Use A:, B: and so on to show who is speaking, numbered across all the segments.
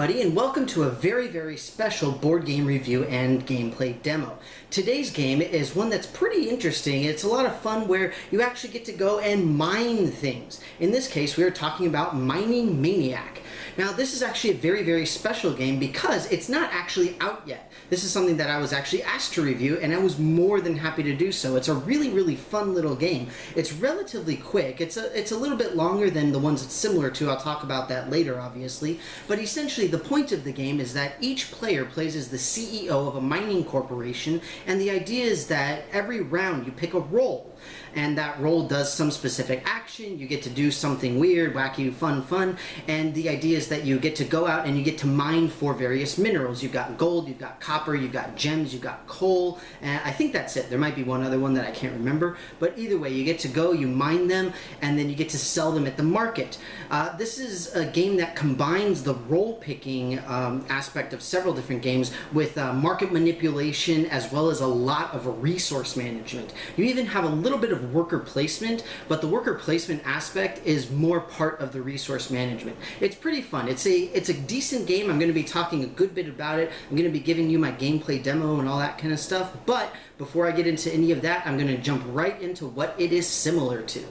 A: everybody, and welcome to a very special board game review and gameplay demo. Today's game is one that's pretty interesting. It's a lot of fun where you actually get to go and mine things. In this case, we are talking about Mining Maniac. Now, this is actually a very special game because it's not actually out yet. This is something that I was actually asked to review, and I was more than happy to do so. It's a really fun little game. It's relatively quick. It's a little bit longer than the ones it's similar to. I'll talk about that later, obviously. But essentially, the point of the game is that each player plays as the CEO of a mining corporation, and the idea is that every round you pick a role. And that role does some specific action. You get to do something weird, wacky, fun, and the idea is that you get to go out and you get to mine for various minerals. You've got gold, you've got copper, you've got gems, you've got coal, and I think that's it. There might be one other one that I can't remember, but either way, you get to go, you mine them, and then you get to sell them at the market. This is a game that combines the role-picking aspect of several different games with market manipulation as well as a lot of resource management. You even have a little bit of worker placement, but the worker placement aspect is more part of the resource management. It's pretty fun. It's a decent game. I'm going to be talking a good bit about it. I'm going to be giving you my gameplay demo and all that kind of stuff, but before I get into any of that, I'm going to jump right into what it is similar to.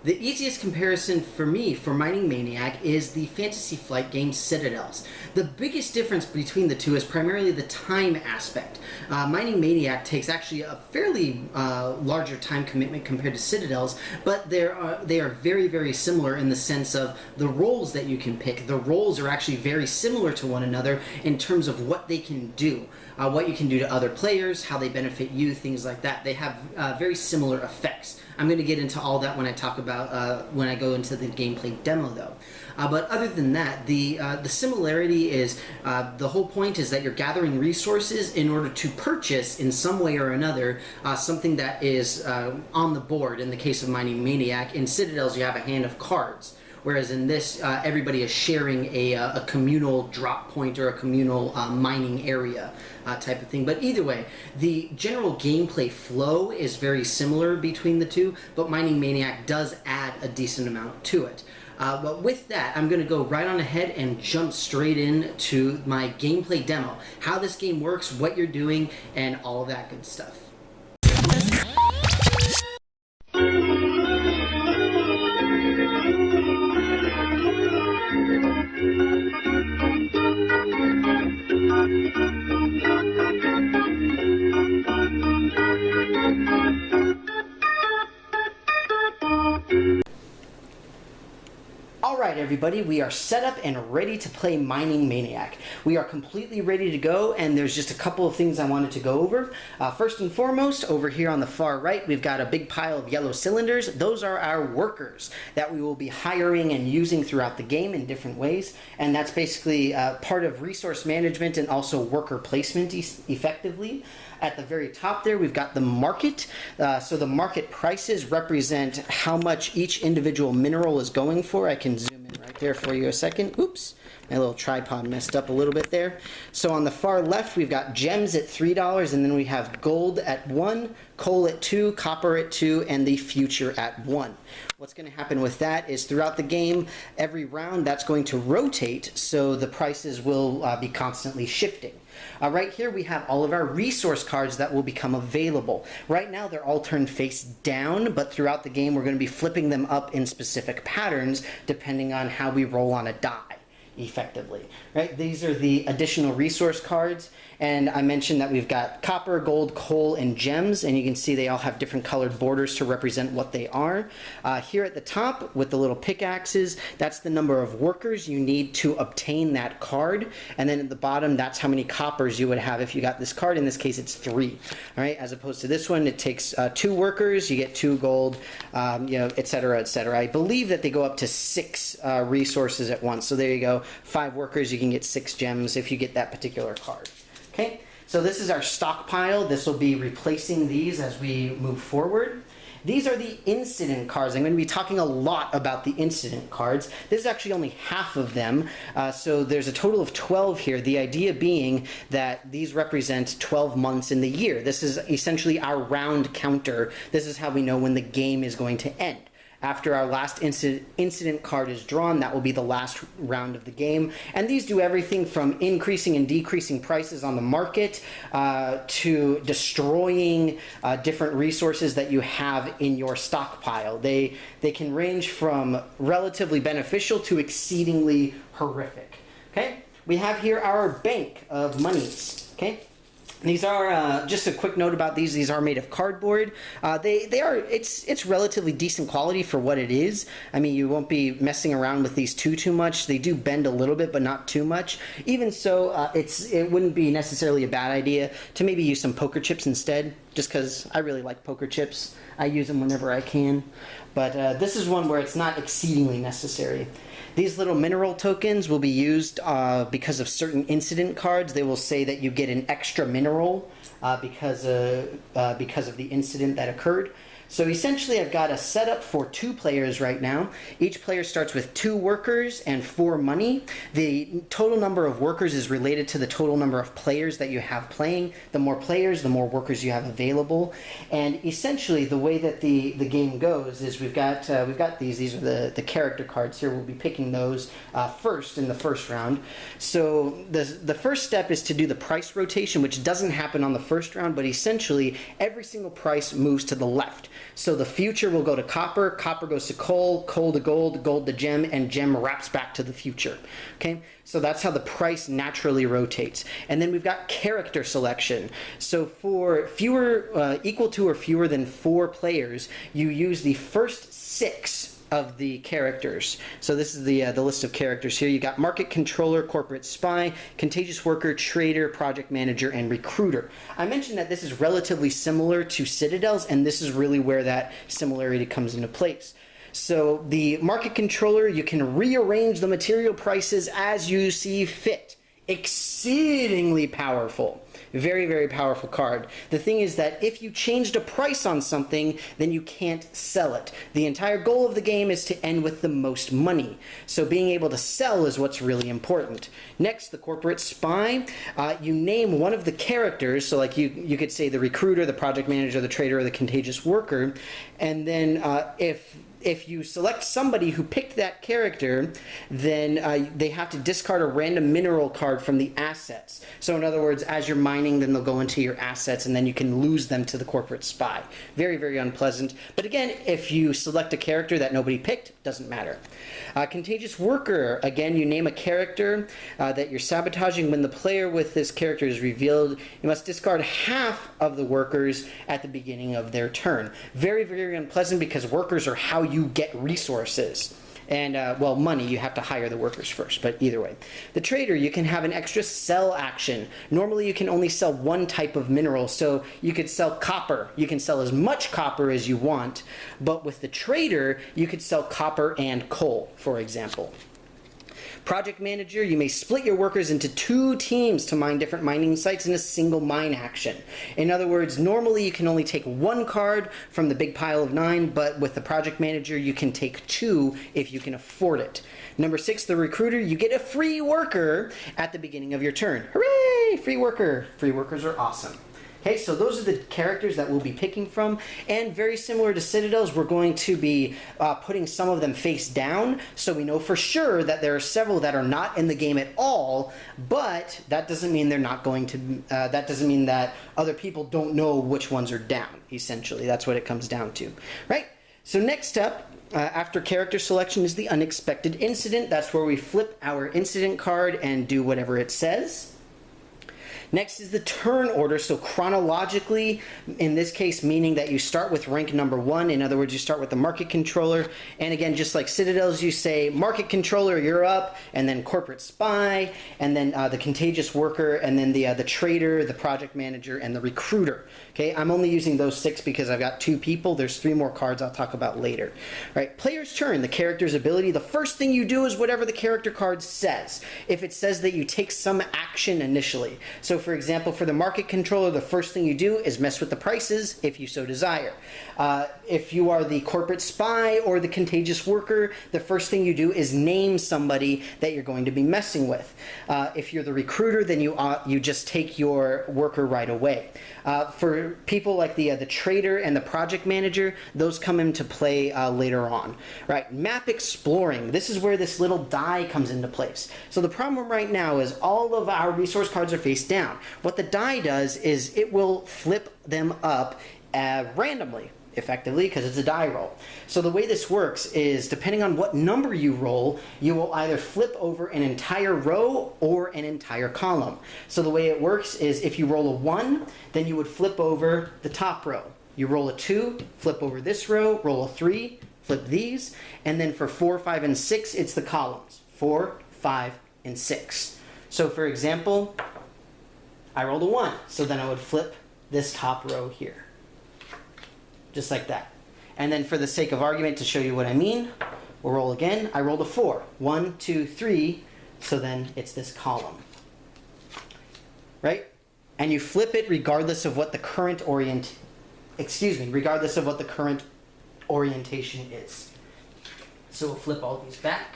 A: The easiest comparison for me for Mining Maniac is the Fantasy Flight game Citadels. The biggest difference between the two is primarily the time aspect. Mining Maniac takes actually a fairly larger time commitment compared to Citadels, but they are very similar in the sense of the roles that you can pick. The roles are actually very similar to one another in terms of what they can do, what you can do to other players, how they benefit you, things like that. They have very similar effects. I'm going to get into all that when I talk about when I go into the gameplay demo, though. But other than that, the similarity is the whole point is that you're gathering resources in order to purchase in some way or another something that is on the board. In the case of Mining Maniac, in Citadels you have a hand of cards. Whereas in this, everybody is sharing a communal drop point or a communal mining area type of thing. But either way, the general gameplay flow is very similar between the two, but Mining Maniac does add a decent amount to it. But with that, I'm going to go right on ahead and jump straight into my gameplay demo. How this game works, what you're doing, and all of that good stuff. Alright everybody, we are set up and ready to play Mining Maniac. We are completely ready to go, and there's just a couple of things I wanted to go over. First and foremost, over here on the far right, we've got a big pile of yellow cylinders. Those are our workers that we will be hiring and using throughout the game in different ways, and that's basically part of resource management and also worker placement effectively. At the very top there, we've got the market. So the market prices represent how much each individual mineral is going for. I can zoom in right there for you a second. Oops, my little tripod messed up a little bit there. So on the far left, we've got gems at $3, and then we have gold at 1, coal at 2, copper at 2, and the future at 1. What's going to happen with that is throughout the game, every round that's going to rotate, so the prices will be constantly shifting. Right here we have all of our resource cards that will become available. Right now they're all turned face down, but throughout the game we're going to be flipping them up in specific patterns depending on how we roll on a die effectively. Right? These are the additional resource cards, and I mentioned that we've got copper, gold, coal, and gems, and you can see they all have different colored borders to represent what they are. Here at the top with the little pickaxes, that's the number of workers you need to obtain that card, and then at the bottom that's how many coppers you would have if you got this card. In this case it's 3. All right, as opposed to this one, it takes 2 workers, you get 2 gold, etc., etc. I believe that they go up to 6 resources at once, so there you go. 5 workers, you can get 6 gems if you get that particular card. Okay, so this is our stockpile. This will be replacing these as we move forward. These are the incident cards. I'm going to be talking a lot about the incident cards. This is actually only half of them, so there's a total of 12 here. The idea being that these represent 12 months in the year. This is essentially our round counter. This is how we know when the game is going to end. After our last incident card is drawn, that will be the last round of the game. And these do everything from increasing and decreasing prices on the market to destroying different resources that you have in your stockpile. They can range from relatively beneficial to exceedingly horrific. Okay, we have here our bank of monies. Okay. These are just a quick note about these. These are made of cardboard. It's relatively decent quality for what it is. I mean, you won't be messing around with these too much. They do bend a little bit, but not too much. Even so, it wouldn't be necessarily a bad idea to maybe use some poker chips instead, just because I really like poker chips. I use them whenever I can. But this is one where it's not exceedingly necessary. These little mineral tokens will be used because of certain incident cards. They will say that you get an extra mineral because of the incident that occurred. So essentially I've got a setup for 2 players right now. Each player starts with 2 workers and 4 money. The total number of workers is related to the total number of players that you have playing. The more players, the more workers you have available. And essentially the way that the game goes is we've got these are the character cards here. We'll be picking those first in the first round. So the first step is to do the price rotation, which doesn't happen on the first round, but essentially every single price moves to the left. So the future will go to copper, copper goes to coal, coal to gold, gold to gem, and gem wraps back to the future. Okay, so that's how the price naturally rotates. And then we've got character selection. So for equal to or fewer than 4 players, you use the first 6 of the characters. So this is the list of characters here. You got market controller, corporate spy, contagious worker, trader, project manager, and recruiter. I mentioned that this is relatively similar to Citadel's, and this is really where that similarity comes into place. So the market controller, you can rearrange the material prices as you see fit. Exceedingly powerful. Very, very powerful card. The thing is that if you changed a price on something, then you can't sell it. The entire goal of the game is to end with the most money. So being able to sell is what's really important. Next, the corporate spy. You name one of the characters, so like you could say the recruiter, the project manager, the trader, or the contagious worker, and then if you select somebody who picked that character, then they have to discard a random mineral card from the assets. So in other words, as you're mining, then they'll go into your assets, and then you can lose them to the corporate spy. Very, very unpleasant. But again, if you select a character that nobody picked, doesn't matter. Contagious worker. Again, you name a character that you're sabotaging. When the player with this character is revealed, you must discard half of the workers at the beginning of their turn. Very, very unpleasant because workers are how you get resources. And, well, money, you have to hire the workers first, but either way. The trader, you can have an extra sell action. Normally, you can only sell one type of mineral, so you could sell copper. You can sell as much copper as you want, but with the trader, you could sell copper and coal, for example. Project manager, you may split your workers into 2 teams to mine different mining sites in a single mine action. In other words, normally you can only take 1 card from the big pile of 9, but with the project manager you can take 2 if you can afford it. Number 6, the recruiter, you get a free worker at the beginning of your turn. Hooray! Free worker. Free workers are awesome. Okay, so those are the characters that we'll be picking from, and very similar to Citadel's, we're going to be putting some of them face down, so we know for sure that there are several that are not in the game at all, but that doesn't mean they're not going to, that doesn't mean that other people don't know which ones are down, essentially. That's what it comes down to, right? So next up, after character selection is the unexpected incident. That's where we flip our incident card and do whatever it says. Next is the turn order, so chronologically, in this case, meaning that you start with rank number 1. In other words, you start with the market controller. And again, just like Citadel's, you say market controller, you're up, and then corporate spy, and then the contagious worker, and then the trader, the project manager, and the recruiter. Okay, I'm only using those 6 because I've got 2 people. There's 3 more cards I'll talk about later. All right, player's turn, the character's ability. The first thing you do is whatever the character card says. If it says that you take some action initially. So So for example, for the market controller, the first thing you do is mess with the prices if you so desire. If you are the corporate spy or the contagious worker, the first thing you do is name somebody that you're going to be messing with. If you're the recruiter, then you just take your worker right away. For people like the trader and the project manager, those come into play later on. Right, map exploring. This is where this little die comes into place. So the problem right now is all of our resource cards are face down. What the die does is it will flip them up randomly, effectively, because it's a die roll. So the way this works is, depending on what number you roll, you will either flip over an entire row or an entire column. So the way it works is, if you roll a 1, then you would flip over the top row. You roll a 2, flip over this row, roll a 3, flip these, and then for 4, 5, and 6, it's the columns. 4, 5, and 6. So for example, I rolled a 1, so then I would flip this top row here. Just like that. And then for the sake of argument, to show you what I mean, we'll roll again. I rolled a 4. 1, 2, 3, so then it's this column. Right? And you flip it regardless of what the current regardless of what the current orientation is. So we'll flip all these back.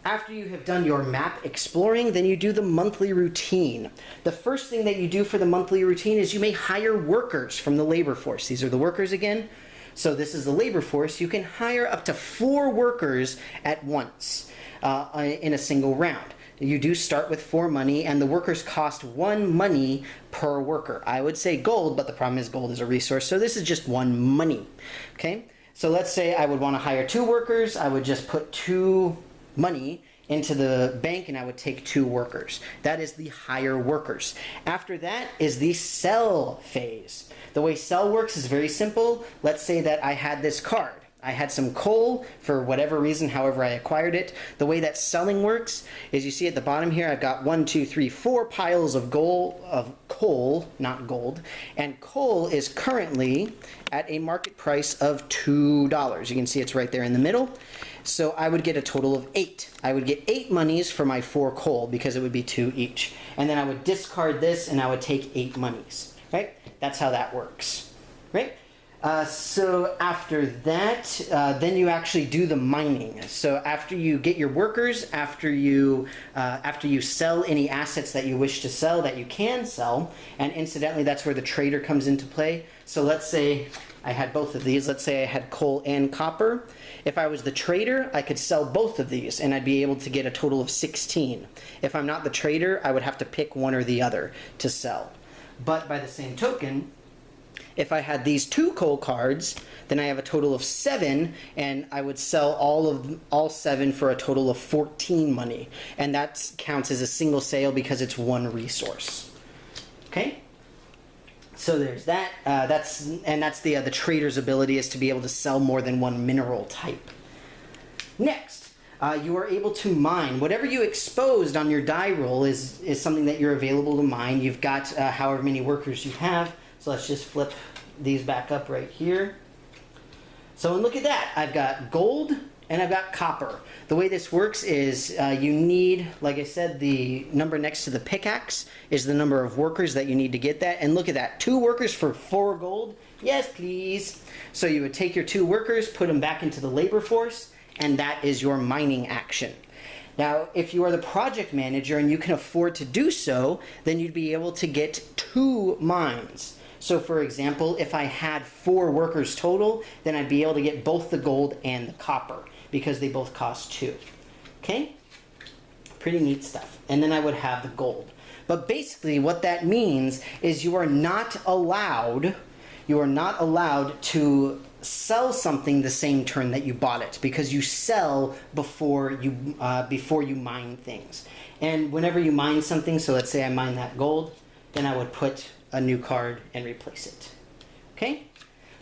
A: After you have done your map exploring, then you do the monthly routine. The first thing that you do for the monthly routine is you may hire workers from the labor force. These are the workers again. So this is the labor force. You can hire up to 4 workers at once in a single round. You do start with 4 money, and the workers cost 1 money per worker. I would say gold, but the problem is gold is a resource, so this is just 1 money. Okay, so let's say I would want to hire 2 workers. I would just put 2 money into the bank, and I would take 2 workers. That is the hire workers. After that is the sell phase. The way sell works is very simple. Let's say that I had this card. I had some coal for whatever reason, however I acquired it. The way that selling works is, you see at the bottom here, I've got 1, 2, 3, 4 piles of coal, not gold, and coal is currently at a market price of $2. You can see it's right there in the middle. So I would get a total of 8. I would get 8 monies for my 4 coal, because it would be 2 each. And then I would discard this, and I would take 8 monies. Right? That's how that works. Right? So after that, then you actually do the mining. So after you get your workers, after you sell any assets that you wish to sell, that you can sell, and incidentally, that's where the trader comes into play. So let's say I had both of these. Let's say I had coal and copper. If I was the trader, I could sell both of these, and I'd be able to get a total of 16. If I'm not the trader, I would have to pick one or the other to sell. But by the same token, if I had these 2 coal cards, then I have a total of 7, and I would sell all 7 for a total of 14 money. And that counts as a single sale because it's 1 resource. Okay? So there's that. That's the trader's ability, is to be able to sell more than 1 mineral type. Next, you are able to mine. Whatever you exposed on your die roll is something that you're available to mine. You've got however many workers you have. So let's just flip these back up right here. So and look at that. I've got gold and I've got copper. The way this works is you need, like I said, the number next to the pickaxe is the number of workers that you need to get that. And look at that. 2 workers for 4 gold. Yes, please. So you would take your 2 workers, put them back into the labor force, and that is your mining action. Now, if you are the project manager and you can afford to do so, then you'd be able to get 2 mines. So for example, if I had 4 workers total, then I'd be able to get both the gold and the copper, because they both cost 2. Okay? Pretty neat stuff. And then I would have the gold. But basically what that means is you are not allowed to sell something the same turn that you bought it, because you sell before you mine things. And whenever you mine something, so let's say I mine that gold, then I would put a new card and replace it. Okay?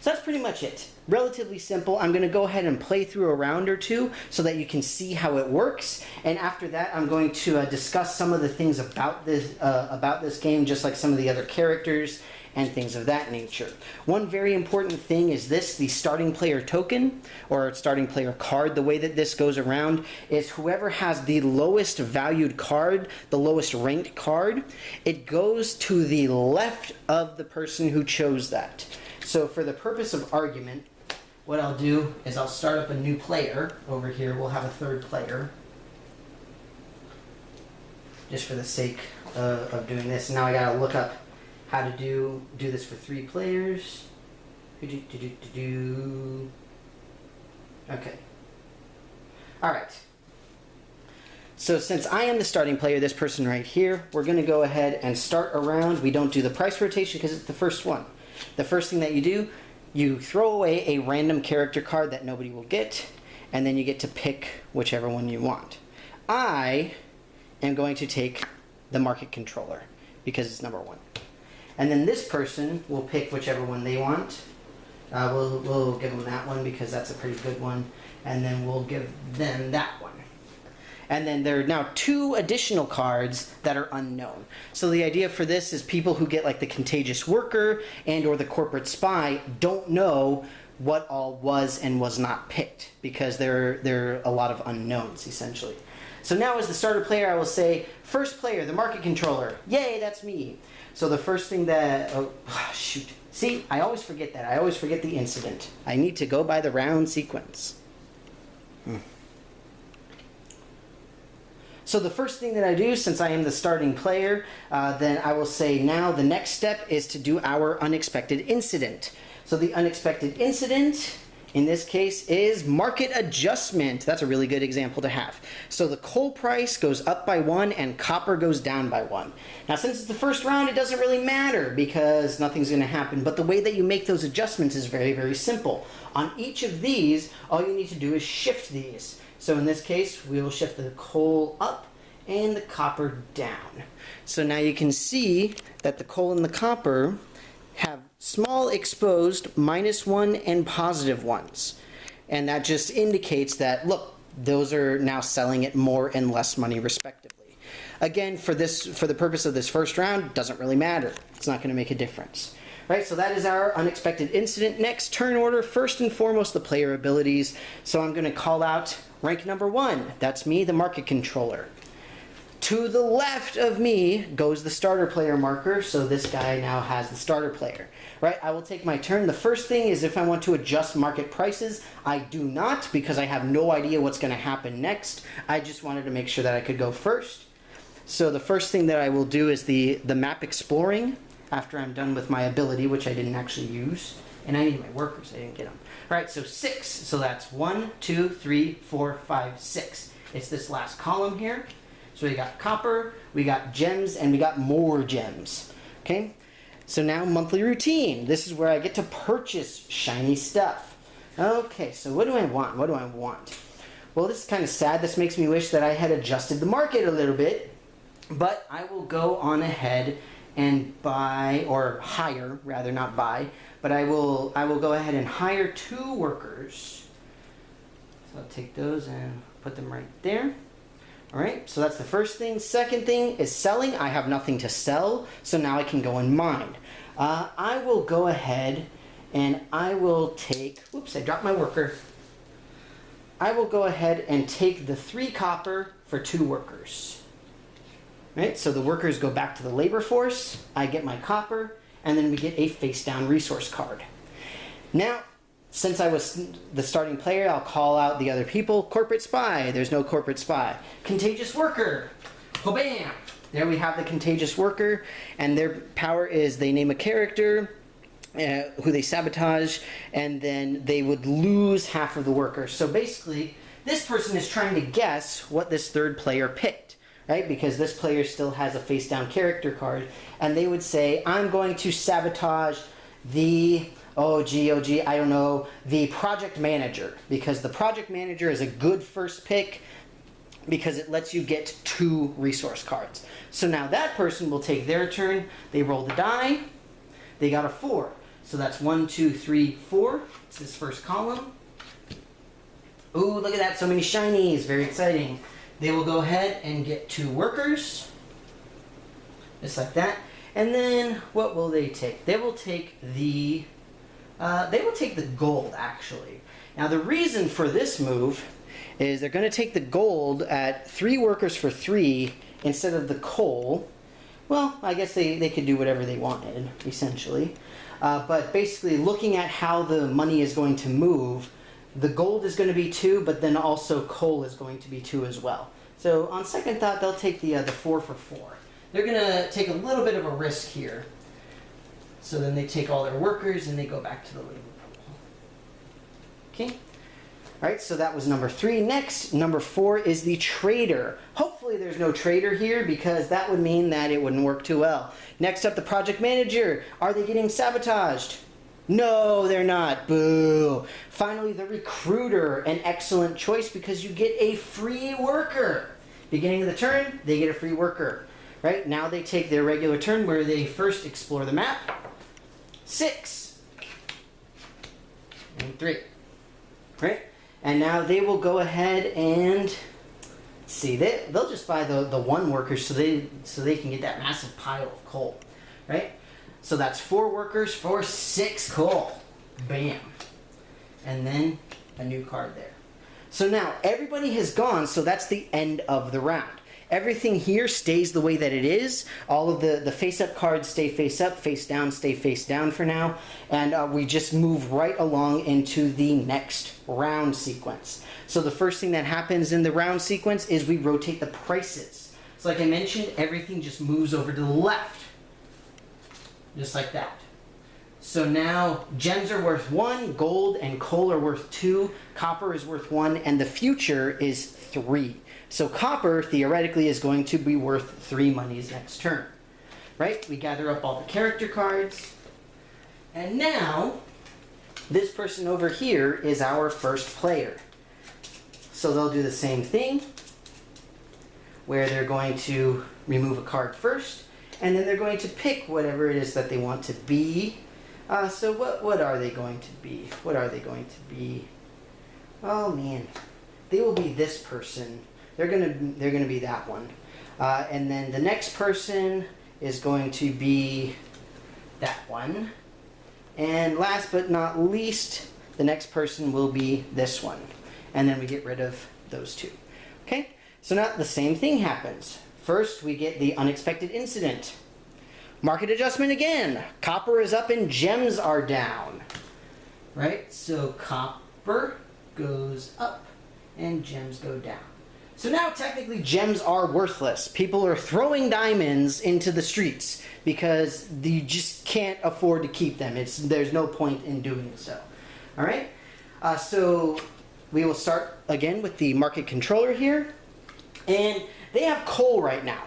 A: So that's pretty much it. Relatively simple. I'm going to go ahead and play through a round or 2 so that you can see how it works. And after that, I'm going to discuss some of the things about this game, just like some of the other characters and things of that nature. One very important thing is this, the starting player token, or starting player card. The way that this goes around is whoever has the lowest valued card, the lowest ranked card, it goes to the left of the person who chose that. So for the purpose of argument, what I'll do is I'll start up a new player. Over here we'll have a third player, just for the sake of doing this. Now I gotta look up how to do this for 3 players. Okay. Alright. So since I am the starting player, this person right here, we're going to go ahead and start around. We don't do the price rotation because it's the first one. The first thing that you do, you throw away a random character card that nobody will get, and then you get to pick whichever one you want. I am going to take the market controller because it's number 1. And then this person will pick whichever one they want. We'll give them that one because that's a pretty good one. And then we'll give them that one. And then there are now 2 additional cards that are unknown. So the idea for this is people who get like the Contagious Worker and or the Corporate Spy don't know what all was and was not picked because there are a lot of unknowns essentially. So now as the starter player, I will say, first player, the market controller. Yay, that's me. So the first thing that, shoot. See, I always forget that. I always forget the incident. I need to go by the round sequence. So the first thing that I do, since I am the starting player, then I will say now the next step is to do our unexpected incident. So the unexpected incident, in this case, is market adjustment. That's a really good example to have. So the coal price goes up by 1 and copper goes down by 1. Now since it's the first round, it doesn't really matter because nothing's going to happen. But the way that you make those adjustments is very, very simple. On each of these, all you need to do is shift these. So in this case, we will shift the coal up and the copper down. So now you can see that the coal and the copper have small exposed -1 and positive ones. And that just indicates that, look, those are now selling at more and less money respectively. Again, for the purpose of this first round, it doesn't really matter. It's not going to make a difference. Right, so that is our unexpected incident. Next, turn order. First and foremost, the player abilities. So I'm going to call out rank number 1. That's me, the market controller. To the left of me goes the starter player marker, so this guy now has the starter player. Right, I will take my turn. The first thing is if I want to adjust market prices. I do not because I have no idea what's going to happen next. I just wanted to make sure that I could go first. So the first thing that I will do is the map exploring. After I'm done with my ability, which I didn't actually use. And I need my workers, I didn't get them. Alright, so 6. So that's 1, 2, 3, 4, 5, 6. It's this last column here. So we got copper, we got gems, and we got more gems. Okay? So now monthly routine. This is where I get to purchase shiny stuff. Okay, so what do I want? What do I want? Well, this is kind of sad. This makes me wish that I had adjusted the market a little bit. But I will go on ahead and buy, or hire, rather, not buy, but I will go ahead and hire 2 workers. So I'll take those and put them right there. Alright, so that's the first thing. Second thing is selling. I have nothing to sell, so now I can go and mine. I will go ahead and I will take, oops, I dropped my worker. I will go ahead and take the 3 copper for 2 workers. Right, so the workers go back to the labor force, I get my copper, and then we get a face down resource card. Now, since I was the starting player, I'll call out the other people. Corporate Spy, there's no Corporate Spy. Contagious Worker, oh bam! There we have the Contagious Worker, and their power is they name a character, who they sabotage, and then they would lose half of the workers. So basically, this person is trying to guess what this third player picked. Right? Because this player still has a face down character card, and they would say, I'm going to sabotage the, I don't know, the project manager, because the project manager is a good first pick because it lets you get 2 resource cards. So now that person will take their turn, they roll the die, they got a 4. So that's 1, 2, 3, 4. It's this first column. Ooh, look at that, so many shinies, very exciting. They will go ahead and get 2 workers, just like that. And then what will they take? They will take the gold, actually. Now the reason for this move is they're going to take the gold at 3 workers for 3 instead of the coal. Well, I guess they could do whatever they wanted, essentially. But basically, looking at how the money is going to move, the gold is going to be 2, but then also coal is going to be 2 as well. So on second thought, they'll take the 4 for 4. They're going to take a little bit of a risk here. So then they take all their workers and they go back to the labor pool. Okay. All right, so that was number 3. Next, number 4 is the trader. Hopefully there's no trader here because that would mean that it wouldn't work too well. Next up, the project manager. Are they getting sabotaged? No, they're not. Boo. Finally, the recruiter. An excellent choice because you get a free worker. Beginning of the turn, they get a free worker. Right, now they take their regular turn where they first explore the map. 6. And 3. Right? And now they will go ahead and see they'll just buy the 1 worker so they can get that massive pile of coal, right? So that's 4 workers for 6 coal. Bam. And then a new card there. So now everybody has gone, so that's the end of the round. Everything here stays the way that it is. All of the face-up cards stay face-up, face-down stay face-down for now. And we just move right along into the next round sequence. So the first thing that happens in the round sequence is we rotate the prices. So like I mentioned, everything just moves over to the left. Just like that. So now gems are worth 1, gold and coal are worth 2, copper is worth 1, and the future is 3. So copper, theoretically, is going to be worth 3 monies next turn. Right? We gather up all the character cards. And now, this person over here is our first player. So they'll do the same thing, where they're going to remove a card first, and then they're going to pick whatever it is that they want to be. So what are they going to be? What are they going to be? Oh man, they will be this person. They're gonna be that one, and then the next person is going to be that one, and last but not least, the next person will be this one, and then we get rid of those 2. Okay, so now the same thing happens. First, we get the unexpected incident. Market adjustment again. Copper is up and gems are down. Right, so copper goes up and gems go down. So now technically gems are worthless. People are throwing diamonds into the streets because you just can't afford to keep them. There's no point in doing so. All right. So we will start again with the market controller here, and they have coal right now.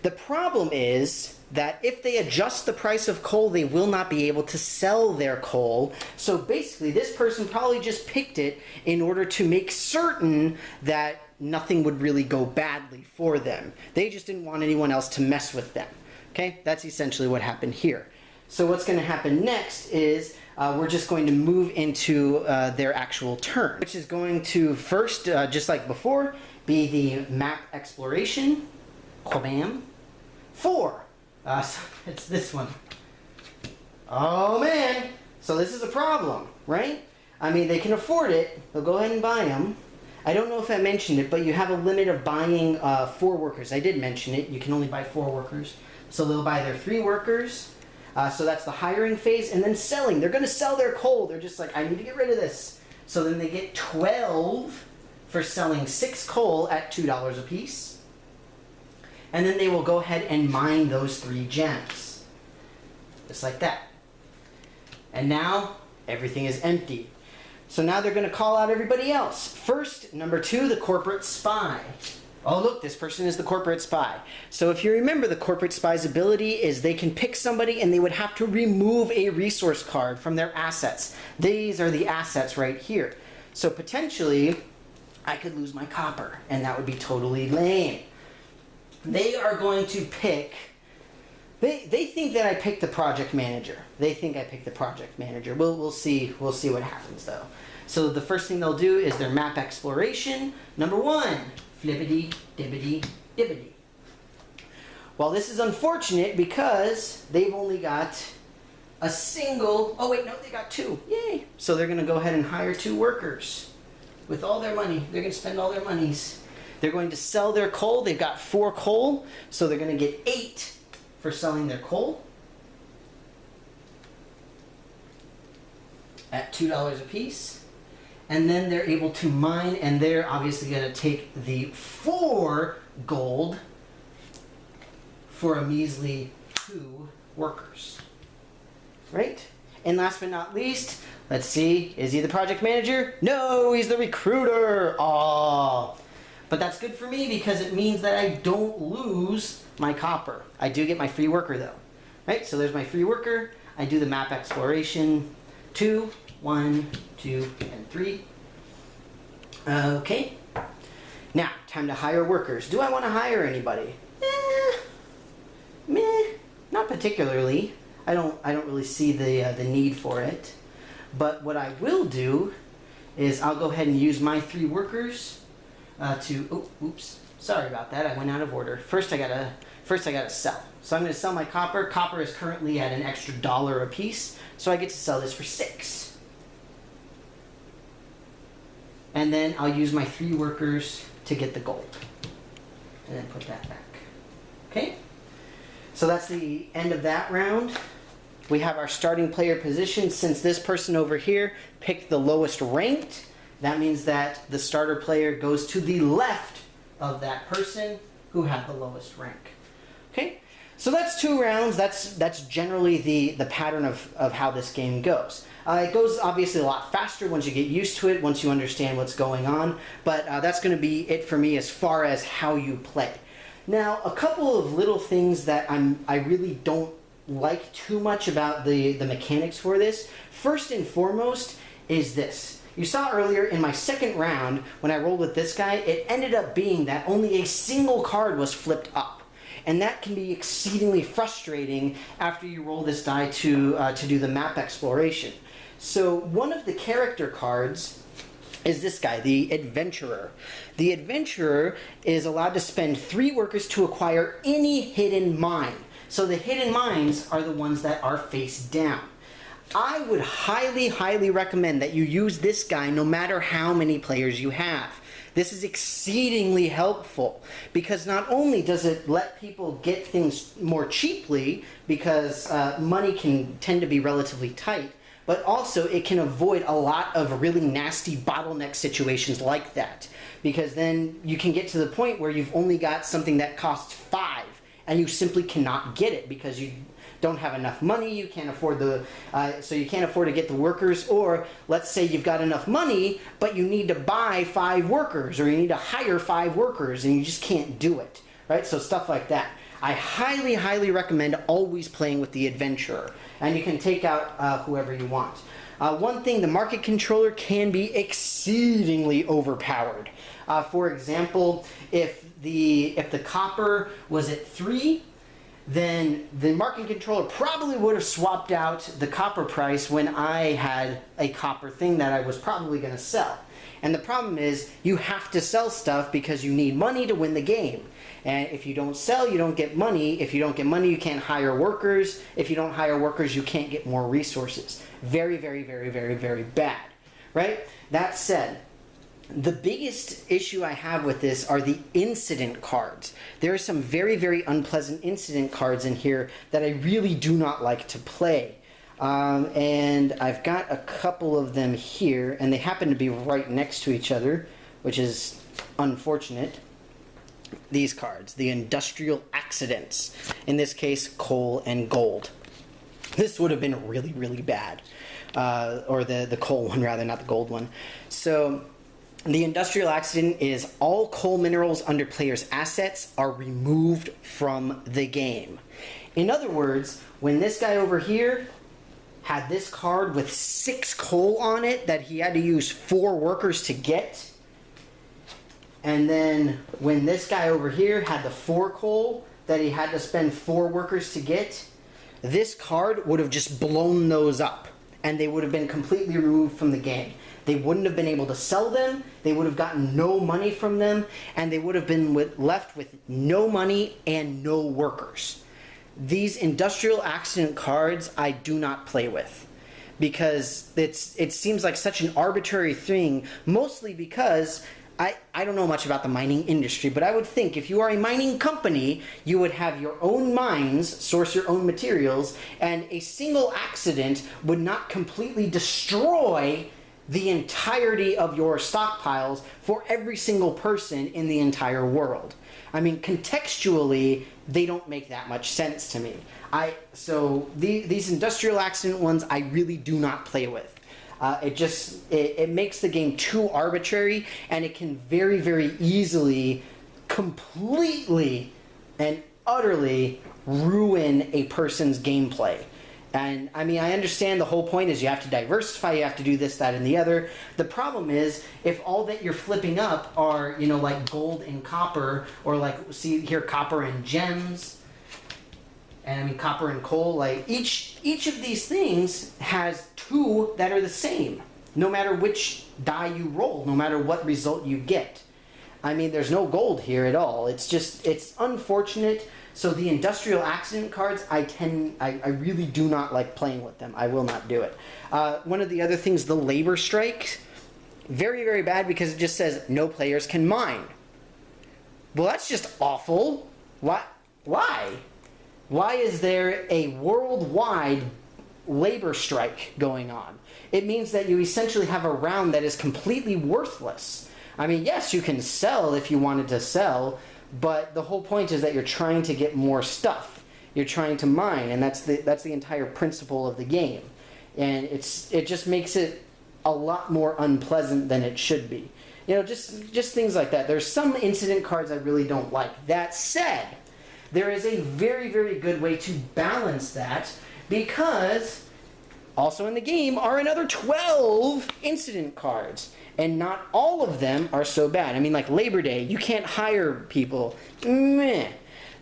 A: The problem is that if they adjust the price of coal, they will not be able to sell their coal. So basically, this person probably just picked it in order to make certain that nothing would really go badly for them. They just didn't want anyone else to mess with them. Okay, that's essentially what happened here. So what's going to happen next is we're just going to move into their actual turn, which is going to first, just like before, be the map exploration. Bam. 4. So it's this one. Oh man! So this is a problem, right? I mean, they can afford it. They'll go ahead and buy them. I don't know if I mentioned it, but you have a limit of buying 4 workers. I did mention it. You can only buy 4 workers. So they'll buy their 3 workers. So that's the hiring phase. And then selling. They're going to sell their coal. They're just like, I need to get rid of this. So then they get 12 for selling 6 coal at $2 a piece. And then they will go ahead and mine those 3 gems. Just like that. And now, everything is empty. So now they're going to call out everybody else. First, number 2, the corporate spy. Oh look, this person is the corporate spy. So if you remember, the corporate spy's ability is they can pick somebody and they would have to remove a resource card from their assets. These are the assets right here. So potentially, I could lose my copper, and that would be totally lame. They are going to pick, they think that I picked the project manager. They think I picked the project manager. We'll see what happens though. So the first thing they'll do is their map exploration. Number 1, flippity dibbity dibbity. Well, this is unfortunate because they've only got a single... Oh, wait, no, they got 2. Yay! So they're going to go ahead and hire 2 workers with all their money. They're going to spend all their monies. They're going to sell their coal. They've got 4 coal, so they're going to get 8 for selling their coal at $2 a piece. And then they're able to mine, and they're obviously going to take the 4 gold for a measly 2 workers. Right? And last but not least, let's see, is he the project manager? No, he's the recruiter. Aww. But that's good for me because it means that I don't lose my copper. I do get my free worker though. Right? So there's my free worker. I do the map exploration. 2, 1, 2, and 3. Okay. Now, time to hire workers. Do I want to hire anybody? Meh. Not particularly. I don't really see the need for it. But what I will do is I'll go ahead and use my 3 workers to... Oh, oops. Sorry about that. I went out of order. First I gotta sell. So I'm going to sell my copper. Copper is currently at an extra $1 a piece, so I get to sell this for 6. And then I'll use my 3 workers to get the gold. And then put that back. Okay? So that's the end of that round. We have our starting player position. Since this person over here picked the lowest ranked, that means that the starter player goes to the left of that person who had the lowest rank. Okay? So that's 2 rounds. That's generally the pattern of how this game goes. It goes obviously a lot faster once you get used to it, once you understand what's going on, but that's going to be it for me as far as how you play. Now, a couple of little things that I really don't like too much about the mechanics for this. First and foremost is this. You saw earlier in my second round, when I rolled with this guy, it ended up being that only a single card was flipped up. And that can be exceedingly frustrating after you roll this die to do the map exploration. So one of the character cards is this guy, the Adventurer. The Adventurer is allowed to spend 3 workers to acquire any hidden mine. So the hidden mines are the ones that are face down. I would highly, highly recommend that you use this guy no matter how many players you have. This is exceedingly helpful because not only does it let people get things more cheaply because money can tend to be relatively tight, but also it can avoid a lot of really nasty bottleneck situations like that. Because then you can get to the point where you've only got something that costs 5 and you simply cannot get it because you don't have enough money, you can't afford so you can't afford to get the workers, or let's say you've got enough money but you need to buy 5 workers or you need to hire 5 workers and you just can't do it, right? So stuff like that. I highly, highly recommend always playing with the Adventurer, and you can take out whoever you want. One thing, the market controller can be exceedingly overpowered. For example, if the copper was at 3, then the market controller probably would have swapped out the copper price when I had a copper thing that I was probably going to sell. And the problem is you have to sell stuff because you need money to win the game. And if you don't sell, you don't get money. If you don't get money, you can't hire workers. If you don't hire workers, you can't get more resources. Very, very, very, very, very bad, right? That said, the biggest issue I have with this are the incident cards. There are some very, very unpleasant incident cards in here that I really do not like to play. And I've got a couple of them here, and they happen to be right next to each other, which is unfortunate. These cards, the industrial accidents. In this case, coal and gold. This would have been really, really bad. Or the coal one, rather, not the gold one. So the industrial accident is all coal minerals under players' assets are removed from the game. In other words, when this guy over here had this card with 6 coal on it that he had to use 4 workers to get, and then when this guy over here had the 4 coal that he had to spend 4 workers to get, this card would have just blown those up. and they would have been completely removed from the game. They wouldn't have been able to sell them, they would have gotten no money from them, and they would have been left with no money and no workers. These industrial accident cards I do not play with, because it seems like such an arbitrary thing, mostly because I don't know much about the mining industry, but I would think if you are a mining company, you would have your own mines, source your own materials, and a single accident would not completely destroy the entirety of your stockpiles for every single person in the entire world. I mean, contextually, they don't make that much sense to me. So these industrial accident ones I really do not play with. It makes the game too arbitrary, and it can very, very easily, completely and utterly ruin a person's gameplay. And I mean, I understand the whole point is you have to diversify, you have to do this, that, and the other. The problem is if all that you're flipping up are, you know, like gold and copper, or like, see here, copper and gems, and I mean copper and coal, like each of these things has two that are the same, no matter which die you roll, no matter what result you get. I mean, there's no gold here at all. It's unfortunate. So the industrial accident cards, I really do not like playing with them. I will not do it. One of the other things, the labor strike, very, very bad, because it just says no players can mine. Well, that's just awful. Why? Why is there a worldwide labor strike going on? It means that you essentially have a round that is completely worthless. I mean, yes, you can sell if you wanted to sell, but the whole point is that you're trying to get more stuff. You're trying to mine, and that's the entire principle of the game. And it just makes it a lot more unpleasant than it should be. You know, just things like that. There's some incident cards I really don't like. That said, there is a very, very good way to balance that, because also in the game are another 12 incident cards, and not all of them are so bad. I mean, like Labor Day, you can't hire people. Meh.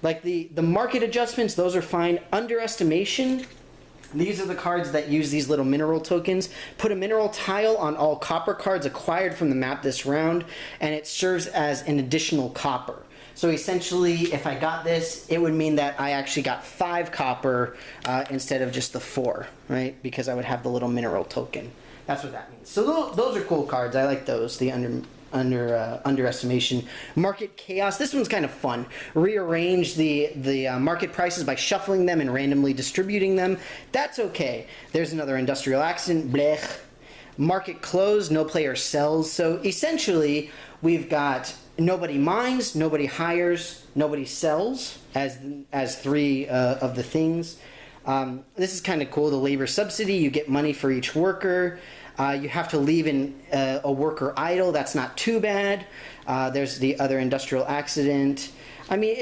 A: Like the market adjustments, those are fine. Underestimation, these are the cards that use these little mineral tokens. Put a mineral tile on all copper cards acquired from the map this round, and it serves as an additional copper. So essentially, if I got this, it would mean that I actually got 5 copper instead of just the 4, right? Because I would have the little mineral token. That's what that means. So those are cool cards. I like those. The underestimation. Market chaos. This one's kind of fun. Rearrange the market prices by shuffling them and randomly distributing them. That's okay. There's another industrial accident. Blech. Market close. No player sells. So essentially, we've got nobody mines, nobody hires, nobody sells as 3 of the things. This is kind of cool. The labor subsidy, you get money for each worker. You have to leave a worker idle. That's not too bad. There's the other industrial accident. I mean,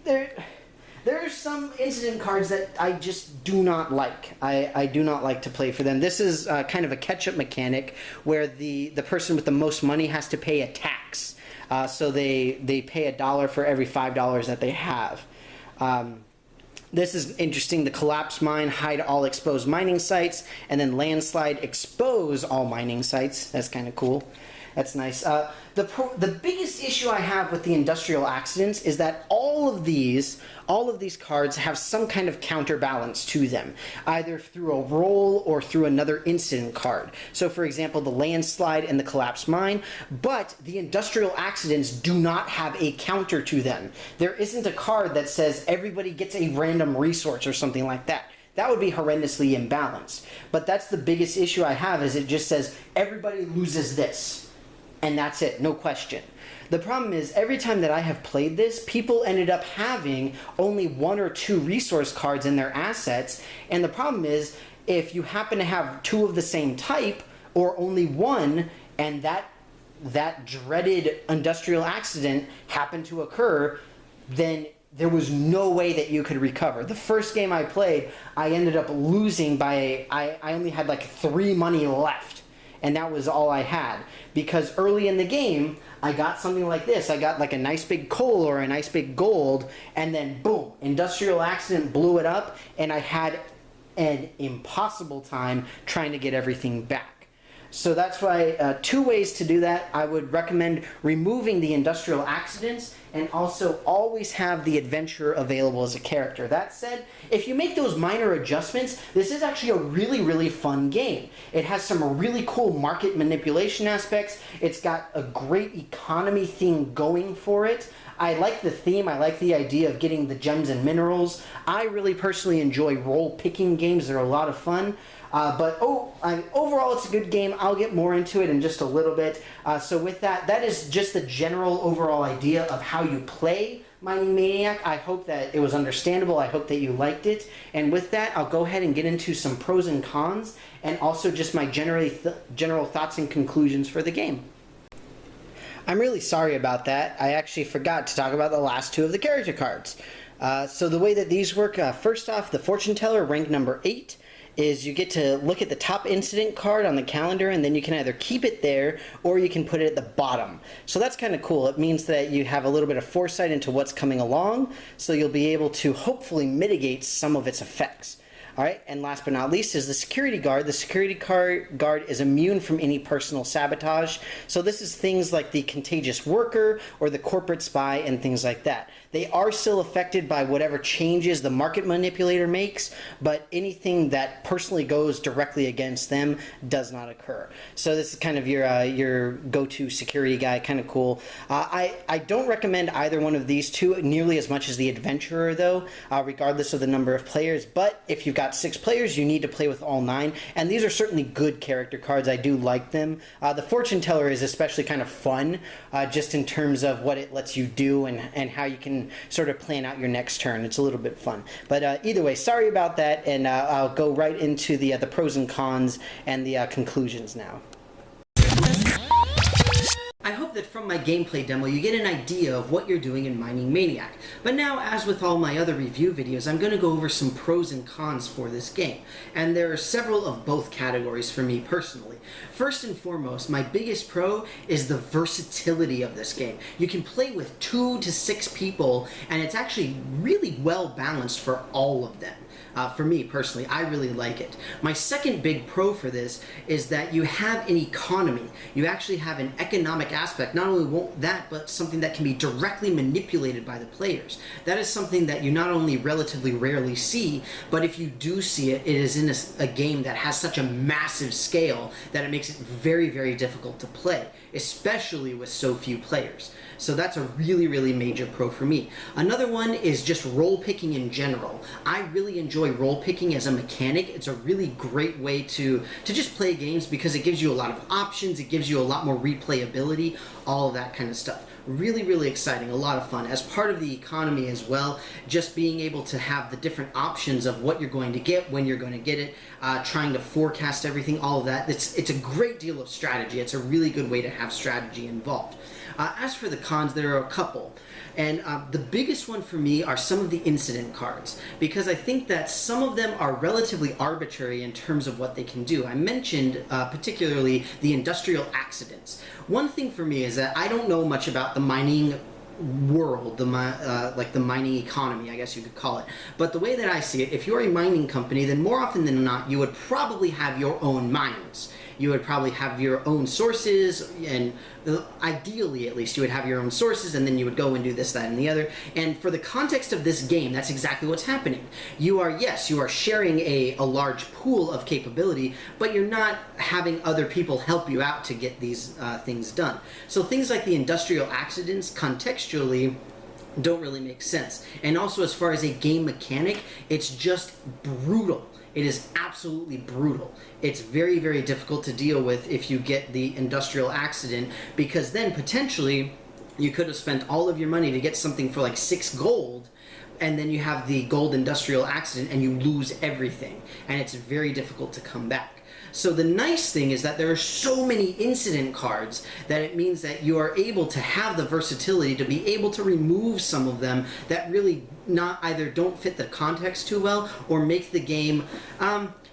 A: there are some incident cards that I just do not like. I do not like to play for them. This is kind of a catch-up mechanic where the person with the most money has to pay a tax. So they pay $1 for every $5 that they have. This is interesting. The collapse mine, hide all exposed mining sites, and then landslide, expose all mining sites. That's kind of cool. That's nice. The biggest issue I have with the industrial accidents is that all of these cards have some kind of counterbalance to them, either through a roll or through another incident card. So for example, the landslide and the collapse mine, but the industrial accidents do not have a counter to them. There isn't a card that says everybody gets a random resource or something like that. That would be horrendously imbalanced. But that's the biggest issue I have, is it just says everybody loses this. And that's it, no question. The problem is, every time that I have played this, people ended up having only 1 or 2 resource cards in their assets. And the problem is, if you happen to have 2 of the same type, or only 1, and that dreaded industrial accident happened to occur, then there was no way that you could recover. The first game I played, I ended up losing by, I only had like 3 money left. And that was all I had. Because early in the game, I got something like this. I got like a nice big coal or a nice big gold, and then boom, industrial accident blew it up, and I had an impossible time trying to get everything back. So that's why 2 ways to do that. I would recommend removing the industrial accidents and also always have the adventurer available as a character. That said, if you make those minor adjustments, this is actually a really, really fun game. It has some really cool market manipulation aspects. It's got a great economy theme going for it. I like the theme. I like the idea of getting the gems and minerals. I really personally enjoy role-picking games. They're a lot of fun. Overall, it's a good game. I'll get more into it in just a little bit. So with that, that is just the general overall idea of how you play Mining Maniac. I hope that it was understandable. I hope that you liked it. And with that, I'll go ahead and get into some pros and cons, and also just my general thoughts and conclusions for the game. I'm really sorry about that. I actually forgot to talk about the last 2 of the character cards. So the way that these work, first off, the Fortune Teller, rank number 8, is you get to look at the top incident card on the calendar, and then you can either keep it there or you can put it at the bottom. So that's kind of cool. It means that you have a little bit of foresight into what's coming along, so you'll be able to hopefully mitigate some of its effects. Alright, and last but not least is the security guard. The security guard is immune from any personal sabotage. So this is things like the Contagious Worker or the Corporate Spy and things like that. They are still affected by whatever changes the market manipulator makes, but anything that personally goes directly against them does not occur. So this is kind of your go-to security guy, kind of cool. I don't recommend either one of these 2 nearly as much as the Adventurer though, regardless of the number of players, but if you've got 6 players, you need to play with all 9, and these are certainly good character cards. I do like them. The Fortune Teller is especially kind of fun, just in terms of what it lets you do and how you can sort of plan out your next turn. It's a little bit fun. But either way, sorry about that, and I'll go right into the pros and cons and the conclusions now. I hope that from my gameplay demo you get an idea of what you're doing in Mining Maniac. But now, as with all my other review videos, I'm going to go over some pros and cons for this game. And there are several of both categories for me personally. First and foremost, my biggest pro is the versatility of this game. You can play with 2 to 6 people, and it's actually really well balanced for all of them. For me personally, I really like it. My second big pro for this is that you have an economy. You actually have an economic aspect. Not only won't that, but something that can be directly manipulated by the players. That is something that you not only relatively rarely see, but if you do see it, it is in a game that has such a massive scale that it makes it very, very difficult to play, especially with so few players. So that's a really, really major pro for me. Another one is just role picking in general. I really enjoy role picking as a mechanic. It's a really great way to just play games because it gives you a lot of options, it gives you a lot more replayability, all of that kind of stuff. Really, really exciting, a lot of fun. As part of the economy as well, just being able to have the different options of what you're going to get, when you're going to get it, trying to forecast everything, all of that. It's a great deal of strategy. It's a really good way to have strategy involved. As for the cons, there are a couple. And the biggest one for me are some of the incident cards, because I think that some of them are relatively arbitrary in terms of what they can do. I mentioned particularly the industrial accidents. One thing for me is that I don't know much about the mining world, like the mining economy, I guess you could call it. But the way that I see it, if you're a mining company, then more often than not, you would probably have your own mines. You would probably have your own sources, and ideally, at least, you would have your own sources, and then you would go and do this, that, and the other. And for the context of this game, that's exactly what's happening. You are sharing a large pool of capability, but you're not having other people help you out to get these things done. So things like the industrial accidents, contextually, don't really make sense. And also, as far as a game mechanic, it's just brutal. It is absolutely brutal. It's very, very difficult to deal with if you get the industrial accident, because then potentially you could have spent all of your money to get something for like 6 gold, and then you have the gold industrial accident and you lose everything, and it's very difficult to come back. So the nice thing is that there are so many incident cards that it means that you are able to have the versatility to be able to remove some of them that really not either don't fit the context too well or make the game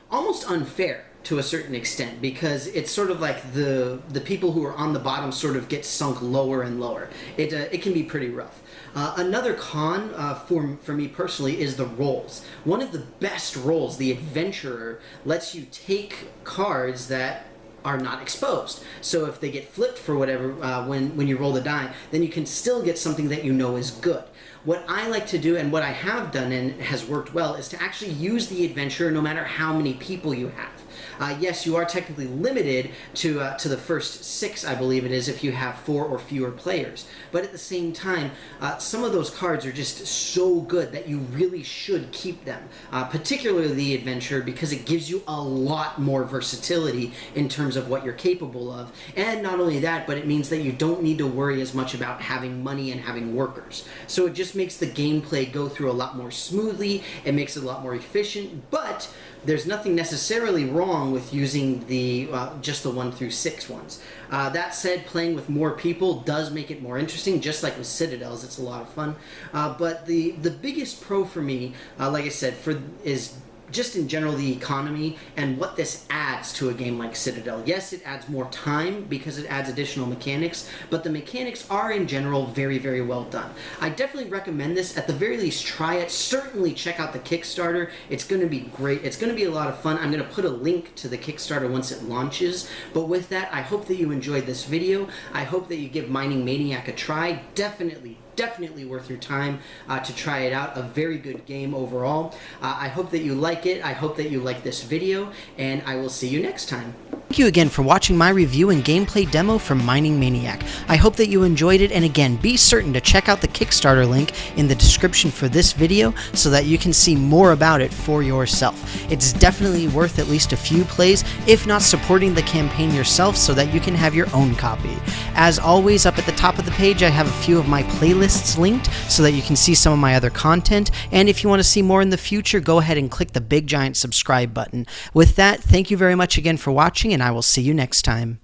A: almost unfair to a certain extent, because it's sort of like the people who are on the bottom sort of get sunk lower and lower. It can be pretty rough. Another con for me personally is the rolls. One of the best rolls, the Adventurer, lets you take cards that are not exposed. So if they get flipped for whatever when you roll the die, then you can still get something that you know is good. What I like to do, and what I have done and has worked well, is to actually use the Adventurer no matter how many people you have. Yes, you are technically limited to the first 6, I believe it is, if you have 4 or fewer players. But at the same time, some of those cards are just so good that you really should keep them. Particularly the Adventurer, because it gives you a lot more versatility in terms of what you're capable of. And not only that, but it means that you don't need to worry as much about having money and having workers. So it just makes the gameplay go through a lot more smoothly. It makes it a lot more efficient, but there's nothing necessarily wrong with using the just the 1 through 6 ones. That said, playing with more people does make it more interesting, just like with Citadels. It's a lot of fun. But the biggest pro for me, like I said, is just in general the economy and what this adds to a game like Citadel. Yes, it adds more time because it adds additional mechanics, but the mechanics are in general very, very well done. I definitely recommend this. At the very least, try it. Certainly check out the Kickstarter. It's going to be great. It's going to be a lot of fun. I'm going to put a link to the Kickstarter once it launches. But with that, I hope that you enjoyed this video. I hope that you give Mining Maniac a try. Definitely worth your time to try it out. A very good game overall. I hope that you like it. I hope that you like this video, and I will see you next time. Thank you again for watching my review and gameplay demo for Mining Maniac. I hope that you enjoyed it, and again, be certain to check out the Kickstarter link in the description for this video so that you can see more about it for yourself. It's definitely worth at least a few plays, if not supporting the campaign yourself so that you can have your own copy. As always, up at the top of the page, I have a few of my playlists linked so that you can see some of my other content, and if you want to see more in the future, go ahead and click the big giant subscribe button. With that, thank you very much again for watching, and I will see you next time.